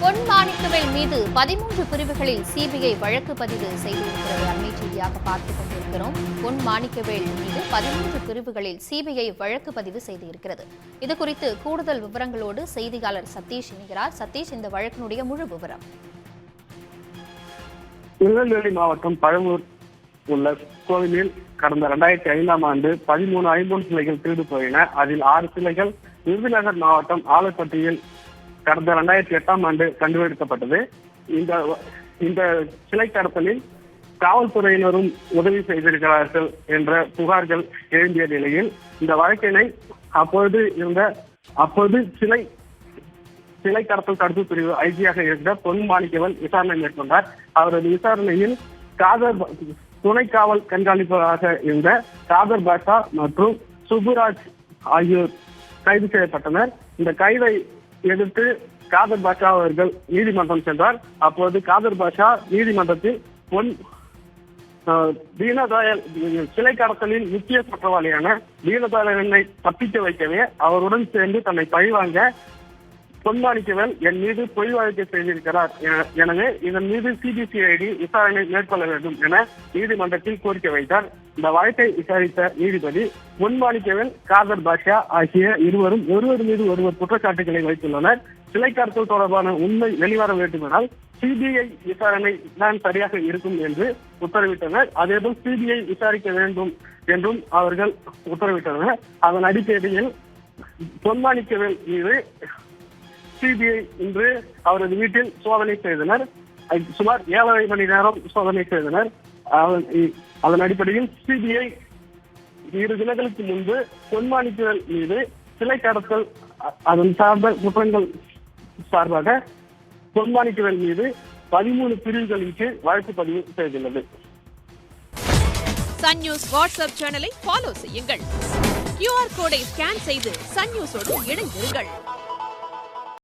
பொன் மாணிக்கவேல் மீது 13 பிரிவுகளில் சிபிஐ வழக்கு பதிவு செய்திருக்கிறது. அண்மை செய்தியாக பார்த்துக் கொண்டிருக்கிறோம். பொன் மாணிக்கவேல் மீது 13 பிரிவுகளில் சிபிஐ வழக்கு பதிவு செய்திருக்கிறது. இதுகுறித்து கூடுதல் விவரங்களோடு செய்தியாளர் சதீஷ் இணைகிறார். சதீஷ், இந்த வழக்கினுடைய முழு விவரம். திருநெல்வேலி மாவட்டம் பழமூர் உள்ள கோவிலில் கடந்த 2005ஆம் ஆண்டு 13 ஐம்பொன் சிலைகள் திருடு போயின. அதில் 6 சிலைகள் விருதுநகர் மாவட்டம் ஆலப்பட்டியில் கடந்த 2008ஆம் ஆண்டு கண்டுபிடிக்கப்பட்டது. இந்த சிலை கடத்தலில் காவல்துறையினரும் உதவி செய்திருக்கிறார்கள் என்ற புகார்கள் எழுந்திய நிலையில் இந்த வழக்கினை அப்போது சிலை கடத்தல் தடுப்பு பிரிவு ஐஜியாக இருந்த பொன் மாணிக்கவேல் விசாரணை மேற்கொண்டார். அவரது விசாரணையில் துணை காவல் கண்காணிப்பாளராக இருந்த காதர் பாஷா மற்றும் சுப்புராஜ் ஆகியோர் கைது செய்யப்பட்டனர். இந்த கைதை எதிர்த்து காதர் பாஷா அவர்கள் நீதிமன்றம் சென்றார். அப்போது காதர் பாஷா நீதிமன்றத்தில் தீனதயாள் சிலை கடத்தலில் முக்கிய குற்றவாளியான தீனதயாளனை தப்பிக்க வைக்கவே அவருடன் சேர்ந்து தன்னை பழிவாங்க பொன் மாணிக்கவேல் என் மீது பொய் வழக்கு செய்திருக்கிறார். எனவே இதன் மீது சிபிசிஐடி விசாரணை மேற்கொள்ள வேண்டும் என நீதிமன்றத்தில் கோரிக்கை வைத்தார். இந்த வழக்கை விசாரித்த நீதிபதி பொன் மாணிக்கவேல், காதர் பாஷா ஆகிய இருவரும் ஒருவர் மீது ஒருவர் குற்றச்சாட்டுகளை வைத்துள்ளனர். சிலை கடத்தல் தொடர்பான உண்மை வெளிவர வேண்டுமென்றால் சிபிஐ விசாரணை தான் சரியாக இருக்கும் என்று உத்தரவிட்டனர். அதேபோல் சிபிஐ விசாரிக்க வேண்டும் என்றும் அவர்கள் உத்தரவிட்டனர். அதன் அடிப்படையில் பொன் மாணிக்கவேல் மீது சிபிஐ இன்று அவரது வீட்டில் சோதனை செய்தனர். சுமார் 7.5 மணி நேரம் சோதனை செய்தனர். அதன் அடிப்படையில் சிபிஐ 2 தினங்களுக்கு முன்பு பொன் மாணிக்கவேல் மீது சிலை கடத்தல் அதன் சார்ந்த குற்றங்கள் சார்பாக பொன் மாணிக்கவேல் மீது 13 பிரிவுகளின் கீழ் வழக்கு பதிவு செய்துள்ளது. சன் நியூஸ் வாட்ஸ்அப் சேனலை ஃபாலோ செய்யுங்கள். QR கோடை ஸ்கேன் செய்து சன் நியூஸோடு இணைந்திருங்கள்.